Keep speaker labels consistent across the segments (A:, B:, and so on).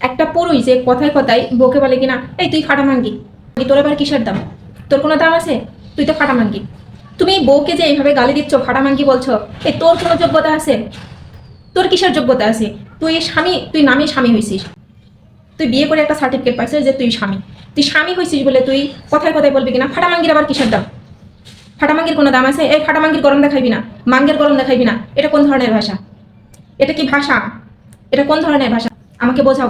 A: একটা পুরুষ যে কথায় কথায় বউকে বলে কিনা, এই তুই ফাটামাঙ্গি, তোর এবার কিসের দাম? তোর কোনো দাম আছে? তুই তো ফাটামাঙ্গি। তুমি বউকে যে এইভাবে গালি দিচ্ছ, ফাটামাঙ্গি বলছো, এই তোর কোনো যোগ্যতা আছে? তোর কিসের যোগ্যতা আছে? তুই স্বামী, তুই নামে স্বামী হয়েছিস, তুই বিয়ে করে একটা সার্টিফিকেট পাইছিস যে তুই স্বামী। তুই স্বামী হয়েছিস বলে তুই কথায় কথায় বলবি কিনা ফাটামাঙ্গির আবার কিসের দাম? ফাটামাঙ্গির কোনো দাম আছে? এই ফাটামাঙ্গির গরম দেখাইবি না, মাঙ্গের গরম দেখাইবি না। এটা কোন ধরনের ভাষা? এটা কি ভাষা? এটা কোন ধরনের ভাষা? আমাকে বোঝাও।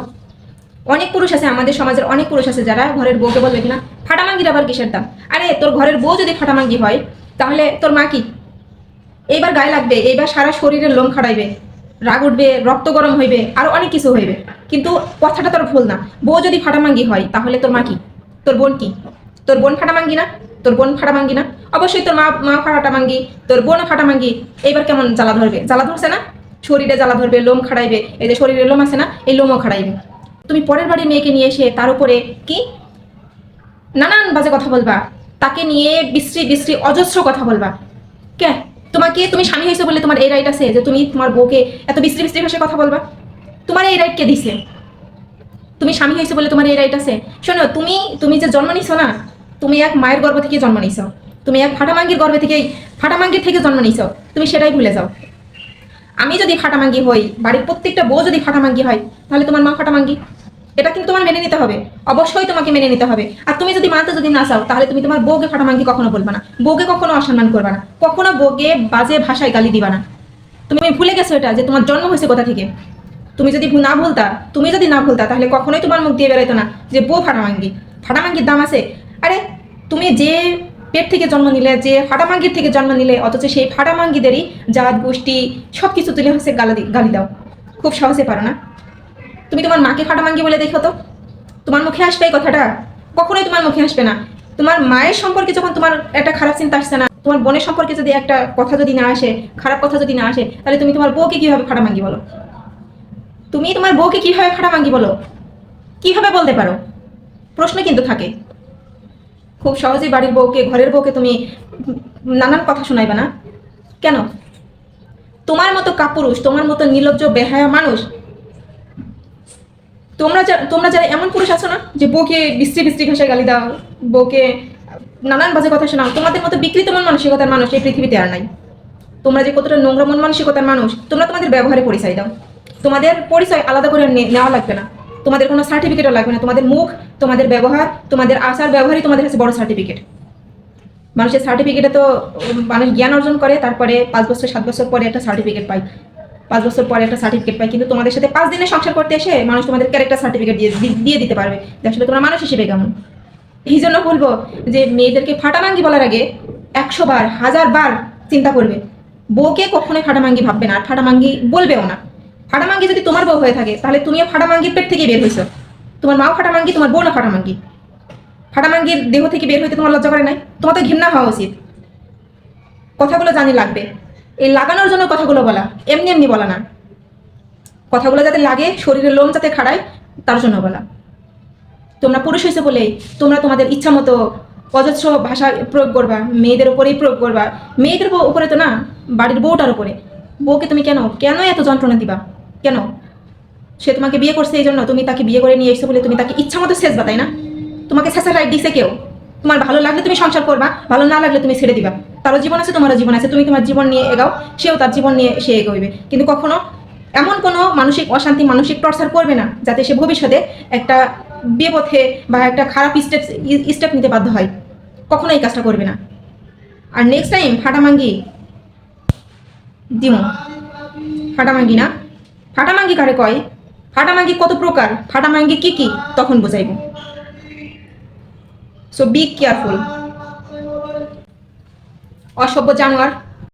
A: অনেক পুরুষ আছে, আমাদের সমাজের অনেক পুরুষ আছে যারা ঘরের বউকে বলবে কিনা ফাটামাঙ্গির আবার কিসের দাম? আরে তোর ঘরের বউ যদি ফাটামাঙ্গি হয় তাহলে তোর মা কি? এইবার গায়ে লাগবে, এইবার সারা শরীরের লোম খাড়াইবে, রাগ উঠবে, রক্ত গরম হইবে, আরো অনেক কিছু হইবে। কিন্তু কথাটা তোর ভুল না। বউ যদি ফাটামাঙ্গি হয় তাহলে তোর মা কি? তোর বোন কি? তোর বোন ফাটামাঙ্গি না? তোর বোন ফাটামাঙ্গি না? অবশ্যই তোর মা ফাটামাঙ্গি, তোর বোনও ফাটামাঙ্গি। এইবার কেমন জ্বালা ধরবে? জ্বালা ধরছে না? শরীরে জ্বালা ধরবে, লোম খাড়াইবে, এই যে শরীরে লোম আছে না, এই লোমও খাড়াইবে। তুমি পরের বাড়ির মেয়েকে নিয়ে এসে তার উপরে কি নানান বাজে কথা বলবা, তাকে নিয়ে বিশ্রী বিশ্রী অজস্র কথা বলবা। কে? তোমাকে, তুমি স্বামী হয়েছে বলে তোমার এই রাইট আছে যে তুমি তোমার বউকে এত বিশ্রী বিশ্রী ভাষায় কথা বলবা? তোমার এই রাইট কে দিছে? তুমি স্বামী হয়েছে বলে তোমার এই রাইট আছে? শোনো, তুমি তুমি যে জন্ম নিছো না, তুমি এক মায়ের গর্ভ থেকে জন্ম নিছো, তুমি এক ফাটামাঙ্গির গর্ভে থেকে, ফাটামাঙ্গির থেকে জন্ম নিছো, তুমি সেটাই ভুলে যাও। আমি যদি ফাটামাঙ্গি হই, বাড়ির প্রত্যেকটা বউ যদি ফাটামাঙ্গি হয়, তাহলে তোমার মা ফাটামাঙ্গি। এটা কিন্তু তোমার মেনে নিতে হবে, অবশ্যই তোমাকে মেনে নিতে হবে। আর তুমি যদি মানতে যদি না চাও, তাহলে তুমি তোমার বউকে ফাটামাঙ্গি কখনো বলবা না, বউকে কখনো অসম্মান করবা না, কখনো বউকে বাজে ভাষায় গালি দিবা না। তুমি ভুলে গেছো এটা যে তোমার জন্ম হয়েছে কোথা থেকে। তুমি যদি না ভুলতা তাহলে কখনোই তোমার মুখ দিয়ে বেরোতো না যে বউ ফাটামাঙ্গি। ফাটামাঙ্গির দাম আছে? আরে তুমি যে পেট থেকে জন্ম নিলে, যে ফাটামাঙ্গির থেকে জন্ম নিলে, অথচ সেই ফাটামাঙ্গিদেরই জাত গোষ্ঠী সব কিছু তুলে হচ্ছে গালি দাও। খুব সহজে পারো না? তুমি তোমার মাকে ফাটামাঙ্গি বলে দেখো তো, তোমার মুখে আসবে এই কথাটা? কখনোই তোমার মুখে আসবে না। তোমার মায়ের সম্পর্কে যখন তোমার একটা খারাপ চিন্তা আসছে না, তোমার বোনের সম্পর্কে যদি একটা কথা যদি না আসে, খারাপ কথা যদি না আসে, তাহলে তুমি তোমার বউকে কিভাবে ফাটামাঙ্গি বলো? তুমি তোমার বউকে কিভাবে ফাটামাঙ্গি বলো? কিভাবে বলতে পারো? প্রশ্ন কিন্তু থাকে। খুব সহজেই বাড়ির বউকে, ঘরের বউকে তুমি নানান কথা শোনাইবে না কেন? তোমার মতো কাপুরুষ, তোমার মতো নির্লজ্জ বেহায়া মানুষ, তোমরা যারা এমন পুরুষ আছো না যে বউকে বিশ্রী বিশ্রী ভাষায় গালি দাও, বউকে নানান বাজে কথা শোনাও, তোমাদের মতো বিকৃত মন মানসিকতার মানুষ এই পৃথিবীতে আর নাই। তোমরা যে কতটা নোংরা মন মানসিকতার মানুষ, তোমরা তোমাদের ব্যবহারে পরিচয় দাও। তোমাদের পরিচয় আলাদা করে নেওয়া লাগবে না, তোমাদের কোনো সার্টিফিকেটও লাগবে না। তোমাদের মুখ, তোমাদের ব্যবহার, তোমাদের আচার ব্যবহারই তোমাদের কাছে বড় সার্টিফিকেট। মানুষের সার্টিফিকেটে তো মানুষ জ্ঞান অর্জন করে, তারপরে 5 বছর 7 বছর পরে একটা সার্টিফিকেট পায়, 5 বছর পরে একটা সার্টিফিকেট পায়। কিন্তু তোমাদের সাথে 5 দিনে সংসার করতে এসে মানুষ তোমাদের ক্যারেক্টার সার্টিফিকেট দিয়ে দিতে পারবে যে আসলে তোমরা মানুষ হিসেবে কেমন। এই জন্য বলবো যে মেয়েদেরকে ফাটামাঙ্গি বলার আগে 100 বার 1000 বার চিন্তা করবে। বউকে কখনোই ফাটামাঙ্গি ভাববে না, আর ফাটামাঙ্গি বলবেও না। ফাটামাঙ্গি যদি তোমার বউ হয়ে থাকে তাহলে তুমিও ফাটামাঙ্গির পেট থেকে বের হয়েছো। তোমার মাও ফাটামাঙ্গি, তোমার বোনও ফাটামাঙ্গি। ফাটামাঙ্গির দেহ থেকে বের হইতে তোমার লজ্জা করে নাই? তোমার তো ঘৃণা হওয়া উচিত। কথাগুলো জানি লাগবে, এই লাগানোর জন্য কথাগুলো বলা, এমনি এমনি বলা না। কথাগুলো যাতে লাগে, শরীরের লোম যাতে খাড়ায়, তার জন্য বলা। তোমরা পুরুষ হয়েছে বলে তোমরা তোমাদের ইচ্ছা মতো অজস্র ভাষা প্রয়োগ করবা, মেয়েদের উপরেই প্রয়োগ করবা। মেয়েদের উপরে তো না, বাড়ির বউটার উপরে। বউকে তুমি কেন কেন এত যন্ত্রণা দিবা? কেন? সে তোমাকে বিয়ে করছে এই জন্য, তুমি তাকে বিয়ে করে নিয়ে এসছো বলে তুমি তাকে ইচ্ছা মতো শেষবা, তাই না? তোমাকে শেষের রাইট দিছে কেউ? তোমার ভালো লাগলে তুমি সংসার করবা, ভালো না লাগলে তুমি ছেড়ে দিবা। তারও জীবন আছে, তোমারও জীবন আছে, তুমি তোমার জীবন নিয়ে এগাও, সেও তার জীবন নিয়ে সে এগোইবে। কিন্তু কখনো এমন কোনো মানসিক অশান্তি, মানসিক টর্চার করবে না যাতে সে ভবিষ্যতে একটা বিপথে বা একটা খারাপ স্টেপ নিতে বাধ্য হয়। কখনো এই কাজটা করবে না। আর নেক্সট টাইম ফাটামাঙ্গি দিমো। ফাটামাঙ্গি না, ফাটামাঙ্গি কারে কয়, ফাটামাঙ্গি কত প্রকার, ফাটামাঙ্গি কি কি তখন বোঝাইব। So be careful. অসভ্য জানোয়ার।